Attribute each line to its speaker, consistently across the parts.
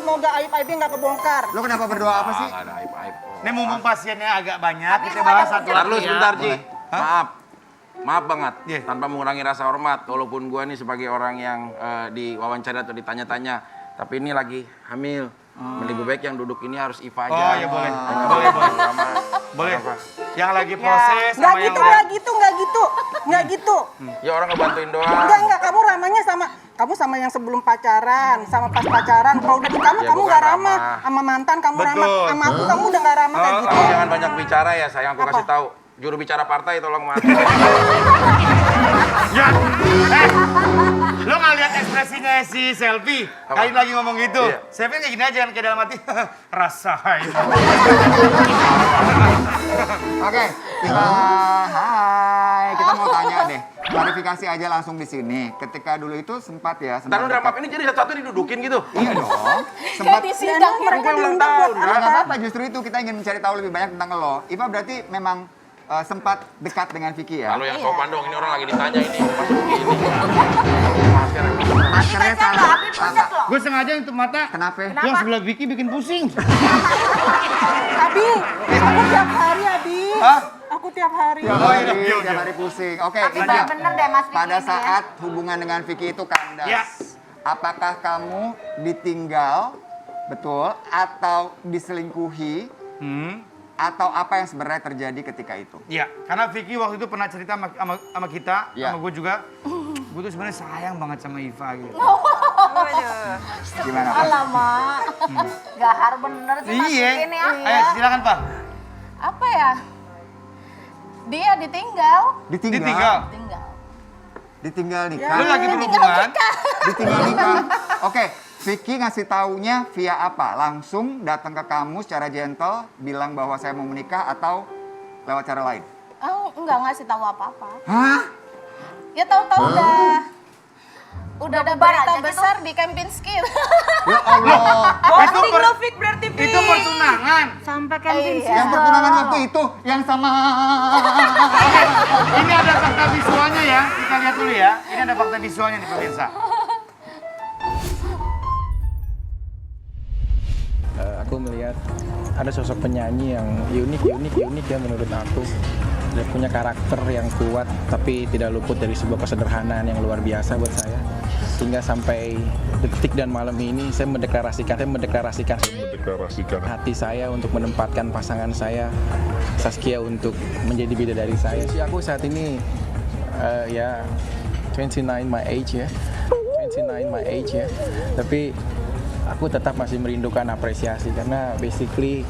Speaker 1: semoga aib-aibnya nggak kebongkar.
Speaker 2: Lo kenapa berdoa apa sih?
Speaker 3: Nggak ada aib-aib.
Speaker 4: Ini mumpung pasiennya agak banyak, kita bahas satu
Speaker 3: Ntar lu
Speaker 4: lagi ya.
Speaker 3: sebentar, Ji.
Speaker 4: Hah?
Speaker 3: Maaf banget,
Speaker 4: Iya.
Speaker 3: tanpa mengurangi rasa hormat, walaupun gua nih sebagai orang yang diwawancara atau ditanya-tanya, tapi ini lagi hamil. Lebih baik yang duduk ini harus Iva aja.
Speaker 4: Oh ya boleh, boleh. Boleh. Yang lagi proses
Speaker 1: Nggak
Speaker 4: sama yang
Speaker 1: gitu,
Speaker 4: lain.
Speaker 1: nggak gitu.
Speaker 3: Ya orang ngebantuin doang.
Speaker 1: Enggak, kamu ramahnya kamu sama yang sebelum pacaran, sama pas pacaran. Kalau udah di kamu
Speaker 3: Ya, bukan
Speaker 1: nggak ramah.
Speaker 3: ramah.
Speaker 1: Sama mantan kamu ramah,
Speaker 4: Betul.
Speaker 1: sama aku kamu udah nggak ramah kayak gitu.
Speaker 3: Kamu jangan banyak bicara ya, sayang aku
Speaker 1: Apa?
Speaker 3: kasih tahu. Juru bicara partai tolong mati.
Speaker 4: Ya, lo nggak lihat ekspresinya si Selfie?
Speaker 3: Apa?
Speaker 4: Kali lagi ngomong gitu.
Speaker 3: Iya.
Speaker 4: Selfie kayak gini aja kan, kayak dalam hati. Rasain.
Speaker 2: Oke, kita hai. Kita mau tanya deh. Klarifikasi aja langsung di sini. Ketika dulu itu sempat ya.
Speaker 3: Ntar lu drama ini jadi satu-satu didudukin gitu.
Speaker 2: Iya dong. Sempat.
Speaker 1: Dan mereka
Speaker 3: ulang
Speaker 1: diundang
Speaker 3: tahun,
Speaker 1: buat
Speaker 2: Ya
Speaker 1: apa?
Speaker 2: nggak apa-apa, justru itu kita ingin mencari tahu lebih banyak tentang lo. Iva berarti memang sempat dekat dengan Vicky ya?
Speaker 3: Lalu yang sopan dong, ini orang lagi ditanya ini. Masuk begini.
Speaker 2: Maskernya salah.
Speaker 4: Gue sengaja untuk mata.
Speaker 2: Kenapa?
Speaker 4: Yang sebelah Vicky bikin pusing.
Speaker 1: Abi, aku tiap hari, Abi.
Speaker 4: Hah?
Speaker 1: Aku tiap hari.
Speaker 2: Tiap
Speaker 4: Oh,
Speaker 2: hari,
Speaker 4: iya,
Speaker 2: tiap
Speaker 4: iya.
Speaker 2: hari pusing. Oke,
Speaker 5: Tapi
Speaker 2: Ija.
Speaker 5: bener deh Mas Vicky
Speaker 2: Pada
Speaker 5: ini ya.
Speaker 2: saat hubungan dengan Vicky itu kandas,
Speaker 4: Ya.
Speaker 2: apakah kamu ditinggal, betul, atau diselingkuhi, atau apa yang sebenarnya terjadi ketika itu?
Speaker 4: Iya, karena Vicky waktu itu pernah cerita sama kita,
Speaker 2: Iya.
Speaker 4: sama gue juga. Gue tuh sebenarnya sayang banget sama Iva gitu.
Speaker 2: Gimana, Pak?
Speaker 5: Alamak. Gahar bener sih Mas
Speaker 4: Iya.
Speaker 5: Vicky ini ya.
Speaker 4: Ayo silakan Pak.
Speaker 5: Apa ya? Dia ditinggal.
Speaker 4: Ditinggal.
Speaker 5: Tinggal.
Speaker 2: Ditinggal
Speaker 4: Lu
Speaker 2: nikah?
Speaker 4: lagi berhubungan?
Speaker 2: Ditinggal nikah. Oke, Vicky ngasih taunya via apa? Langsung datang ke kamu secara gentle, bilang bahwa saya mau menikah atau lewat cara lain?
Speaker 5: Oh, enggak ngasih tahu apa-apa.
Speaker 2: Hah?
Speaker 5: Ya tahu-tahu udah ada berita besar di Kempinski.
Speaker 2: Ya Allah.
Speaker 4: Itu
Speaker 1: berarti
Speaker 4: itu pertunangan.
Speaker 5: Sampai Kempinski.
Speaker 2: Yang pertunangan waktu itu, yang sama...
Speaker 4: Ini ada fakta visualnya ya. Kita lihat dulu ya. Ini ada fakta visualnya nih pemirsa.
Speaker 6: Aku melihat ada sosok penyanyi yang unik ya menurut aku. Dia punya karakter yang kuat tapi tidak luput dari sebuah kesederhanaan yang luar biasa buat saya. Hingga sampai detik dan malam ini saya mendeklarasikan hati saya untuk menempatkan pasangan saya Saskia untuk menjadi bidadari saya. Usia aku saat ini ya 29 my age ya. Tapi aku tetap masih merindukan apresiasi karena basically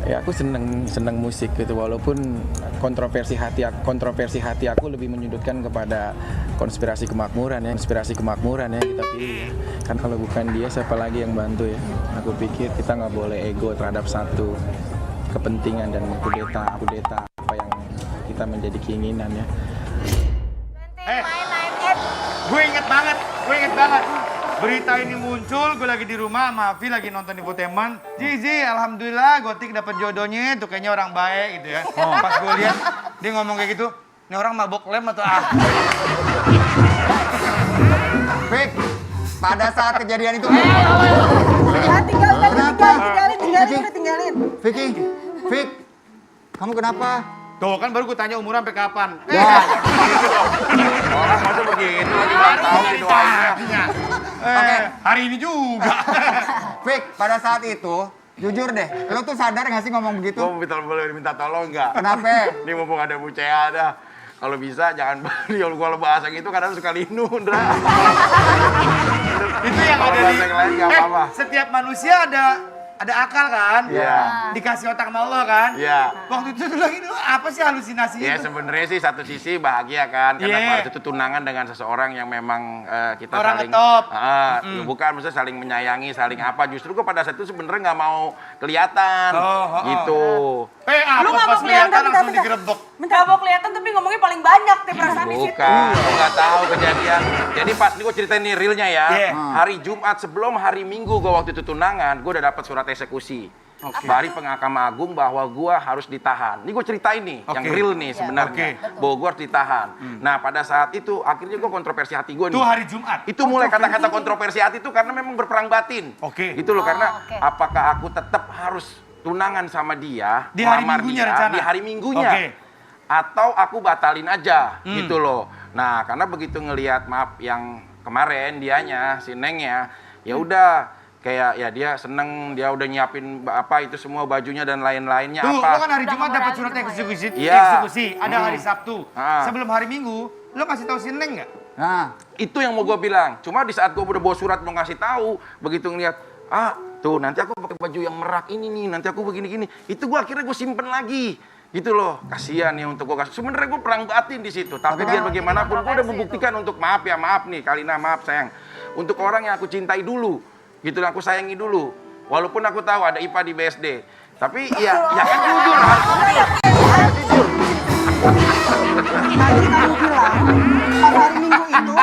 Speaker 6: ya aku seneng musik gitu, walaupun kontroversi hati aku lebih menyudutkan kepada konspirasi kemakmuran ya kita pilih ya. Kan kalau bukan dia siapa lagi yang bantu ya. Aku pikir kita nggak boleh ego terhadap satu kepentingan dan kudeta apa yang kita menjadi keinginan ya.
Speaker 4: Gue inget banget. Berita ini muncul, gue lagi di rumah, Mafi lagi nonton infotainment. Zizi, alhamdulillah Gotik dapat jodohnya, tuh kayaknya orang baik gitu ya. Pas gue lihat dia ngomong kayak gitu, ini orang mabok lem atau ah?
Speaker 2: Vic, pada saat kejadian itu...
Speaker 1: Tinggalin.
Speaker 2: Vicky, Vic, kamu kenapa?
Speaker 4: Tuh kan baru gue tanya umuran sampai kapan.
Speaker 3: Orang masa begitu lagi ulang tahun di doanya.
Speaker 2: Oke.
Speaker 4: Hari ini juga.
Speaker 2: Vic, pada saat itu, jujur deh, lo tuh sadar nggak sih ngomong begitu?
Speaker 3: Gue boleh minta tolong nggak?
Speaker 2: Kenapa?
Speaker 3: Ini mumpung ada Bu Cea ada. Kalau bisa jangan kalau bahasa gitu kadang suka linu, Ndra.
Speaker 4: Itu yang
Speaker 3: Kalau
Speaker 4: ada
Speaker 3: bahasa yang lain nggak apa-apa.
Speaker 4: setiap manusia ada akal kan?
Speaker 3: Iya.
Speaker 4: Dikasih otak sama Allah kan?
Speaker 3: Iya.
Speaker 4: Waktu itu tuh lagi apa sih halusinasinya
Speaker 3: Ya
Speaker 4: itu?
Speaker 3: sebenarnya sih satu sisi bahagia kan, karena
Speaker 4: Iya.
Speaker 3: pada itu tunangan dengan seseorang yang memang kita
Speaker 4: Orang
Speaker 3: saling
Speaker 4: ngetop.
Speaker 3: ya bukan maksudnya saling menyayangi, saling apa. Justru gue pada saat itu sebenarnya nggak mau kelihatan gitu.
Speaker 4: Apa
Speaker 1: Lu nggak
Speaker 4: pas
Speaker 1: mau
Speaker 4: kelihatan
Speaker 1: kelihatan,
Speaker 4: langsung
Speaker 1: bentar.
Speaker 4: digerebek.
Speaker 1: Nggak mau kelihatan tapi ngomongnya paling banyak deh perasaan di situ.
Speaker 3: Bukan, gue nggak tahu kejadian. Jadi pas ini gue ceritain nih realnya ya.
Speaker 4: Iya.
Speaker 3: Hari Jumat sebelum hari Minggu gue waktu itu tunangan, gue udah dapat surat eksekusi. dari Mahkamah Agung bahwa gua harus ditahan. Ini gue ceritain nih, yang real nih sebenarnya. Bahwa gua harus ditahan. Nah pada saat itu akhirnya gue kontroversi hati gue nih.
Speaker 4: Itu hari Jumat.
Speaker 3: Itu mulai kata-kata kontroversi hati itu karena memang berperang batin. Gitu loh, karena apakah aku tetap harus tunangan sama dia
Speaker 4: Di hari
Speaker 3: melamar
Speaker 4: Minggunya
Speaker 3: dia,
Speaker 4: rencana?
Speaker 3: di hari Minggunya, atau aku batalin aja gitu loh. Nah karena begitu ngelihat maaf yang kemarin dianya si Nengnya, ya udah kayak ya dia seneng, dia udah nyiapin apa itu semua bajunya dan lain-lainnya.
Speaker 4: Tuh,
Speaker 3: apa
Speaker 4: lo kan hari Jumat dapat surat eksekusi,
Speaker 3: Iya.
Speaker 4: ada hari Sabtu. Sebelum hari Minggu, lo kasih tahu si Neng nggak?
Speaker 2: Nah,
Speaker 3: itu yang mau gue bilang. Cuma di saat gue udah bawa surat mau ngasih tahu, begitu ngeliat, tuh nanti aku pakai baju yang merak ini nih, nanti aku begini-gini. Itu gue akhirnya gue simpen lagi. Gitu loh, kasihan ya untuk gue kasih. Sebenarnya gue perang batin di situ. Tapi biar bagaimanapun gue udah membuktikan untuk maaf nih, Kalina maaf sayang. Untuk orang yang aku cintai dulu, gitu aku sayangi dulu. Walaupun aku tahu ada IPA di BSD. Tapi ya kan jujur, harus jujur.
Speaker 1: Tadi kamu bilang pas hari Minggu itu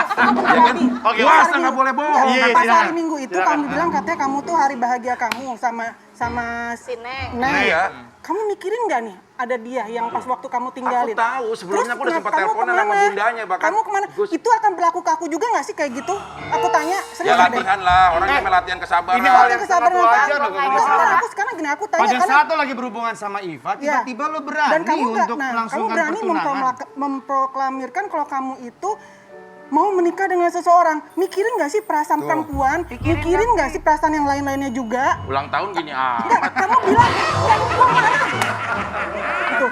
Speaker 3: Puasa nggak boleh bohong.
Speaker 1: pas hari Minggu itu kamu bilang katanya kamu tuh hari bahagia kamu sama
Speaker 5: Si Neng.
Speaker 3: Iya.
Speaker 1: Kamu mikirin nggak nih ada dia yang pas waktu kamu tinggalin?
Speaker 3: Aku tahu, sebelumnya aku udah sempat
Speaker 1: kamu
Speaker 3: teleponan sama
Speaker 1: kemana?
Speaker 3: bundanya, bahkan
Speaker 1: Kamu kemana? Itu akan berlaku ke aku juga nggak sih kayak gitu? Aku tanya,
Speaker 3: Ya
Speaker 1: serius deh.
Speaker 3: latihan lah, orangnya latihan kesabaran.
Speaker 4: Ini hal yang
Speaker 1: Kesabaran
Speaker 4: sangat
Speaker 1: apa?
Speaker 4: wajar loh kalau
Speaker 1: Aku
Speaker 4: misalnya.
Speaker 1: aku sekarang gini, aku tanya
Speaker 4: Pada
Speaker 1: karena
Speaker 4: saat lo lagi berhubungan sama Iva, tiba-tiba lo berani
Speaker 1: dan kamu nggak,
Speaker 4: untuk
Speaker 1: kamu
Speaker 4: melangsungkan
Speaker 1: berani
Speaker 4: pertunangan.
Speaker 1: memproklamirkan kalau kamu itu mau menikah dengan seseorang. Mikirin nggak sih perasaan perempuan? Mikirin nggak sih perasaan yang lain-lainnya juga?
Speaker 3: Ulang tahun gini
Speaker 1: Enggak, kamu bilang kamu mana?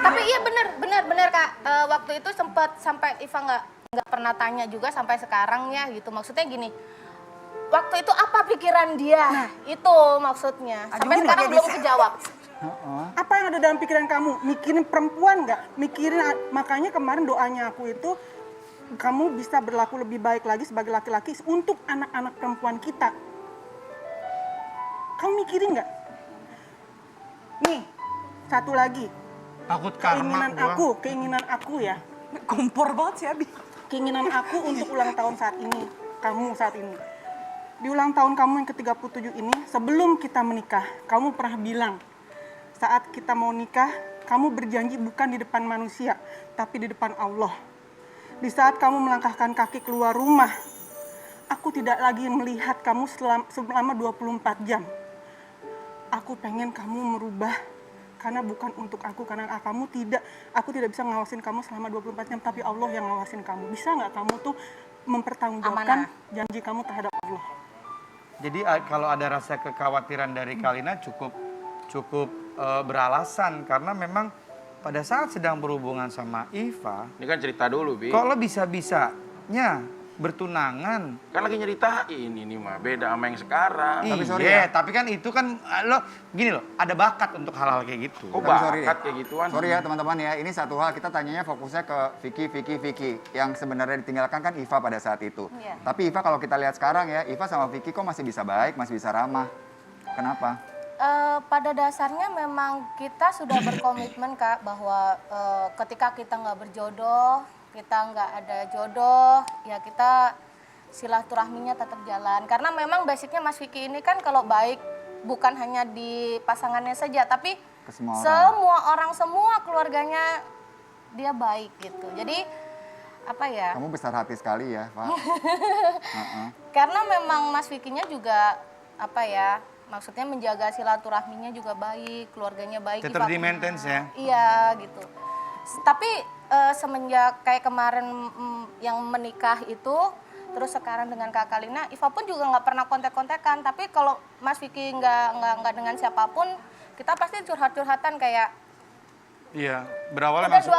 Speaker 5: Tapi iya benar Kak. Waktu itu sempat sampai Iva nggak pernah tanya juga sampai sekarang ya gitu. Maksudnya gini. Waktu itu apa pikiran dia? Itu maksudnya. Sampai
Speaker 1: gini,
Speaker 5: sekarang
Speaker 1: dia
Speaker 5: belum
Speaker 1: bisa.
Speaker 5: kejawab.
Speaker 1: Apa yang ada dalam pikiran kamu? Mikirin perempuan nggak? Makanya kemarin doanya aku itu kamu bisa berlaku lebih baik lagi sebagai laki-laki untuk anak-anak perempuan kita. Kamu mikirin nggak? Nih, satu lagi.
Speaker 4: Takut karma gua.
Speaker 1: Keinginan aku ya.
Speaker 7: Kompor banget sih Abi.
Speaker 1: Keinginan aku untuk ulang tahun saat ini. Kamu saat ini. Di ulang tahun kamu yang ke-37 ini, sebelum kita menikah, kamu pernah bilang, saat kita mau nikah, kamu berjanji bukan di depan manusia, tapi di depan Allah. Di saat kamu melangkahkan kaki keluar rumah, aku tidak lagi melihat kamu selama 24 jam. Aku pengen kamu merubah, karena bukan untuk aku, karena aku tidak bisa ngawasin kamu selama 24 jam, tapi Allah yang ngawasin kamu. Bisa nggak kamu tuh mempertanggungjawabkan janji kamu terhadap Allah?
Speaker 4: Jadi kalau ada rasa kekhawatiran dari Kalina cukup beralasan karena memang pada saat sedang berhubungan sama Iva,
Speaker 3: Ini kan cerita dulu, Bi.
Speaker 4: kok lo bisa-bisanya bertunangan?
Speaker 3: Kan lagi nyeritain ini mah beda sama yang sekarang.
Speaker 2: Tapi sorry
Speaker 4: Iya,
Speaker 2: ya.
Speaker 4: tapi kan itu kan lo gini loh, ada bakat untuk hal-hal kayak gitu.
Speaker 3: Kok
Speaker 2: Tapi sorry
Speaker 3: bakat
Speaker 2: deh.
Speaker 3: kayak gituan?
Speaker 2: Sorry ya teman-teman ya, ini satu hal kita tanyanya fokusnya ke Vicky. Yang sebenarnya ditinggalkan kan Iva pada saat itu.
Speaker 5: Iya.
Speaker 2: Tapi Iva kalau kita lihat sekarang ya, Iva sama Vicky kok masih bisa baik, masih bisa ramah. Kenapa?
Speaker 5: Pada dasarnya memang kita sudah berkomitmen Kak bahwa ketika kita nggak berjodoh, kita nggak ada jodoh, ya kita silaturahminya tetap jalan. Karena memang basicnya Mas Vicky ini kan kalau baik bukan hanya di pasangannya saja, tapi
Speaker 2: Ke semua orang.
Speaker 5: semua orang, semua keluarganya dia baik gitu. Jadi apa ya?
Speaker 2: Kamu besar hati sekali ya, Pak.
Speaker 5: Karena memang Mas Vicky-nya juga apa ya? Maksudnya menjaga silaturahminya juga baik, keluarganya baik.
Speaker 4: Tetap
Speaker 5: Iva
Speaker 4: di
Speaker 5: punya.
Speaker 4: maintain ya?
Speaker 5: Iya gitu. Tapi semenjak kayak kemarin yang menikah itu, terus sekarang dengan Kak Kalina, Iva pun juga nggak pernah kontak-kontakan. Tapi kalau Mas Vicky nggak dengan siapapun, kita pasti curhat-curhatan kayak.
Speaker 4: Iya, berawalnya
Speaker 5: Udah
Speaker 4: masuk.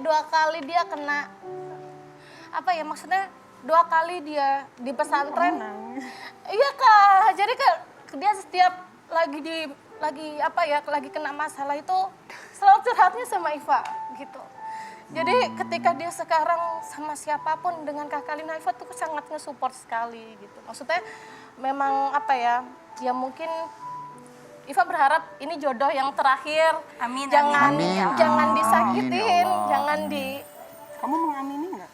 Speaker 5: dua kali dia kena apa ya maksudnya 2 kali dia di pesantren. Iya Kak, jadi dia setiap lagi kena masalah itu selalu curhatnya sama Iva gitu. Jadi ketika dia sekarang sama siapapun dengan Kak Kalina, Iva tuh sangat nge-support sekali gitu. Maksudnya memang apa ya mungkin Iva berharap ini jodoh yang terakhir.
Speaker 7: Amin,
Speaker 5: Jangan
Speaker 2: amin.
Speaker 5: jangan
Speaker 2: Amin,
Speaker 5: disakitin,
Speaker 2: ya Allah.
Speaker 5: jangan di
Speaker 1: Kamu mengamini nggak?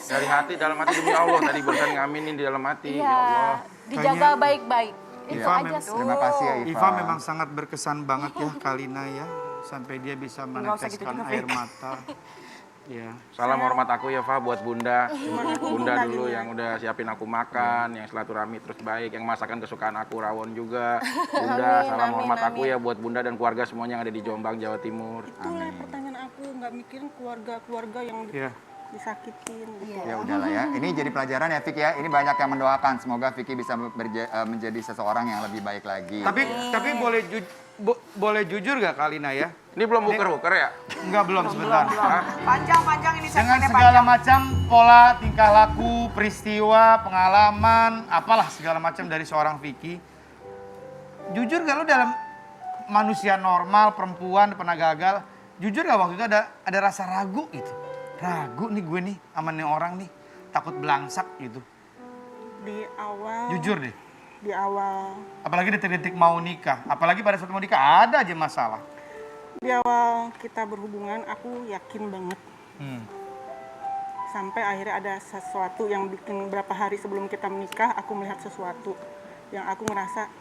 Speaker 3: Dari hati, dalam hati demi Allah. Tadi barusan ngaminin di dalam hati. Ya Allah.
Speaker 5: dijaga baik-baik. Itu
Speaker 4: Iva
Speaker 5: aja sih.
Speaker 2: Terima kasih ya Iva.
Speaker 4: Iva memang sangat berkesan banget ya Kalina ya. Sampai dia bisa
Speaker 7: Nggak usah gitu
Speaker 4: meneteskan
Speaker 7: juga,
Speaker 4: air
Speaker 7: Fik.
Speaker 4: mata. Ya.
Speaker 3: Salam hormat aku ya, Fa, buat Bunda. Bunda
Speaker 1: Lagi
Speaker 3: dulu
Speaker 1: nih.
Speaker 3: yang udah siapin aku makan, yang silaturahmi terus baik, yang masakan kesukaan aku rawon juga. Bunda, salam hormat aku ya buat Bunda dan keluarga semuanya yang ada di Jombang, Jawa Timur.
Speaker 1: Itulah pertanyaan aku, nggak mikirin keluarga-keluarga yang
Speaker 4: Iya.
Speaker 1: disakitin gitu.
Speaker 2: Ya udahlah ya. Ini jadi pelajaran ya Vicky ya. Ini banyak yang mendoakan. Semoga Vicky bisa menjadi seseorang yang lebih baik lagi.
Speaker 4: Tapi boleh jujur gak Kalina ya?
Speaker 3: Ini belum buker-buker ya?
Speaker 4: Enggak, belum sebentar.
Speaker 7: Panjang-panjang ini
Speaker 4: Dengan
Speaker 7: segmennya
Speaker 4: segala
Speaker 7: panjang.
Speaker 4: macam pola, tingkah laku, peristiwa, pengalaman, apalah segala macam dari seorang Vicky. Jujur gak lu dalam manusia normal, perempuan, pernah gagal, jujur gak waktu itu ada rasa ragu gitu? Ragu nih gue nih sama nih orang nih, takut belangsak gitu.
Speaker 1: Di awal,
Speaker 4: Jujur deh.
Speaker 1: di awal,
Speaker 4: Apalagi detik-detik mau nikah, apalagi pada saat mau nikah ada aja masalah.
Speaker 1: di awal kita berhubungan, aku yakin banget. Sampai akhirnya ada sesuatu yang bikin berapa hari sebelum kita menikah, aku melihat sesuatu yang aku ngerasa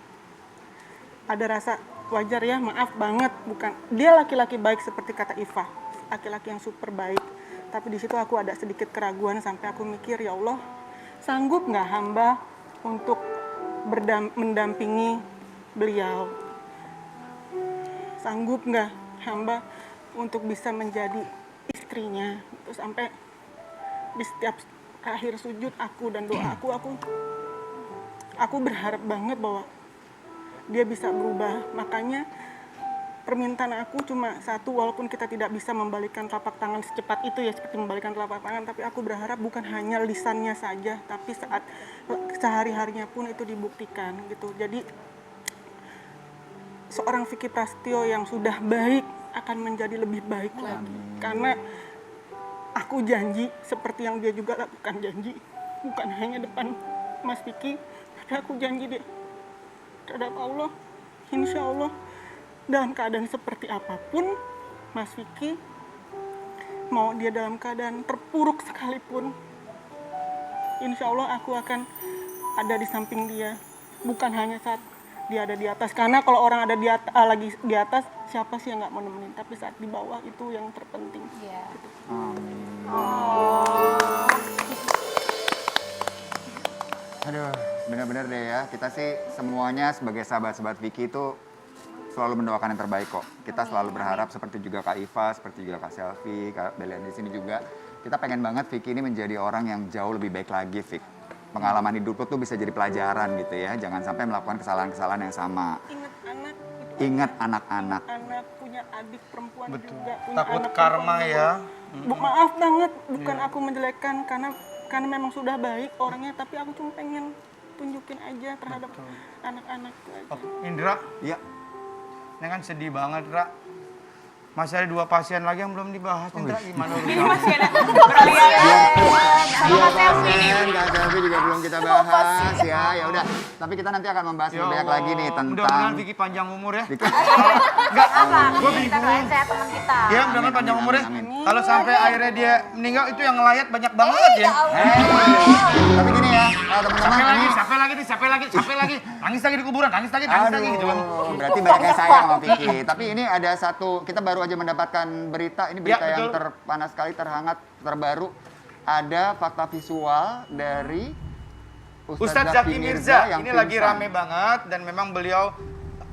Speaker 1: ada rasa wajar ya, maaf banget, bukan dia laki-laki baik seperti kata Iva, laki-laki yang super baik. Tapi di situ aku ada sedikit keraguan sampai aku mikir, ya Allah, sanggup nggak hamba untuk mendampingi beliau? Sanggup nggak hamba untuk bisa menjadi istrinya? Terus sampai di setiap akhir sujud aku dan doa aku berharap banget bahwa dia bisa berubah. Makanya permintaan aku cuma satu, walaupun kita tidak bisa membalikkan telapak tangan secepat itu ya, seperti membalikkan telapak tangan, tapi aku berharap bukan hanya lisannya saja, tapi saat sehari-harinya pun itu dibuktikan gitu. Jadi seorang Vicky Prasetyo yang sudah baik akan menjadi lebih baik lagi. Karena aku janji seperti yang dia juga lakukan, janji bukan hanya depan Mas Vicky, tapi aku janji dia terhadap Allah, insya Allah dalam keadaan seperti apapun Mas Vicky, mau dia dalam keadaan terpuruk sekalipun, insya Allah aku akan ada di samping dia, bukan hanya saat dia ada di atas. Karena kalau orang ada lagi di atas, siapa sih yang nggak mau nemenin? Tapi saat di bawah itu yang terpenting.
Speaker 5: Iya.
Speaker 2: Aduh, benar-benar deh ya. Kita sih semuanya sebagai sahabat-sahabat Vicky itu selalu mendoakan yang terbaik kok. Kita selalu berharap seperti juga Kak Iva, seperti juga Kak Selvi, Kak Belian di sini juga. Kita pengen banget Vicky ini menjadi orang yang jauh lebih baik lagi, Vic. Pengalaman hidup lo tuh bisa jadi pelajaran gitu ya. Jangan sampai melakukan kesalahan-kesalahan yang sama.
Speaker 1: Ingat anak, itu
Speaker 2: Ingat anak-anak.
Speaker 1: anak punya adik perempuan
Speaker 4: Betul.
Speaker 1: juga, punya
Speaker 4: Takut
Speaker 1: anak
Speaker 4: karma
Speaker 1: perempuan
Speaker 4: ya.
Speaker 1: juga. Maaf banget, bukan aku menjelekkan karena memang sudah baik orangnya, tapi aku cuma pengen tunjukin aja terhadap anak-anak aja.
Speaker 4: Oh, Indra,
Speaker 2: Ya,
Speaker 4: ini kan sedih banget, Ra. Masih ada 2 pasien lagi yang belum dibahas, Indra. Gimana urusan?
Speaker 7: Masih ada berlian.
Speaker 2: pasien, Kak Selvi juga belum kita bahas ya. Ya udah, tapi kita nanti akan membahas lebih banyak lagi nih tentang
Speaker 4: Mudah-mudahan Vicky panjang umur ya.
Speaker 2: Vicky.
Speaker 4: Enggak, gue
Speaker 5: Kita doain
Speaker 4: bingung.
Speaker 5: sehat teman kita.
Speaker 4: Ya, mudah-mudahan panjang
Speaker 2: Amin,
Speaker 4: umur ya.
Speaker 2: amin, amin.
Speaker 4: Kalau sampai akhirnya dia meninggal, itu yang ngelayat banyak banget ya.
Speaker 2: Tapi gini ya, teman-teman ini
Speaker 4: Sampai lagi. Nangis lagi di kuburan, nangis lagi gitu kan.
Speaker 2: berarti banyak yang sayang sama Vicky. Tapi ini ada satu, kita baru aja mendapatkan berita, ini berita
Speaker 4: Ya,
Speaker 2: yang
Speaker 4: betul.
Speaker 2: terpanas sekali, terhangat, terbaru. Ada fakta visual dari
Speaker 4: Ustadz Zaki Mirza,
Speaker 2: yang
Speaker 4: ini lagi
Speaker 2: pingsan.
Speaker 4: rame banget dan memang beliau,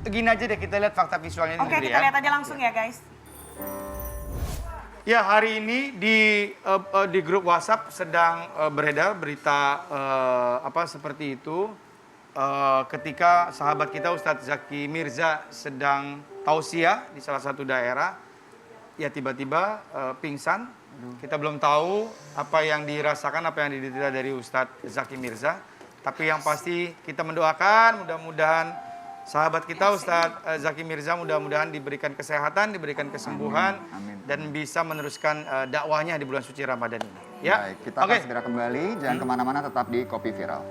Speaker 4: gini aja deh kita lihat fakta visualnya ini
Speaker 7: Oke,
Speaker 4: dulu
Speaker 7: kita
Speaker 4: ya.
Speaker 7: lihat aja langsung ya, guys.
Speaker 4: Ya, hari ini di grup WhatsApp sedang beredar berita seperti itu. Ketika sahabat kita Ustadz Zaki Mirza sedang tausiah di salah satu daerah, ya tiba-tiba pingsan. Kita belum tahu apa yang dirasakan, apa yang diderita dari Ustadz Zaki Mirza. Tapi yang pasti kita mendoakan mudah-mudahan sahabat kita Ustadz Zaki Mirza mudah-mudahan diberikan kesehatan, diberikan kesembuhan,
Speaker 2: Amin.
Speaker 4: dan bisa meneruskan dakwahnya di bulan suci Ramadan ini. Ya,
Speaker 2: Baik, kita akan segera kembali. Jangan kemana-mana, tetap di Kopi Viral.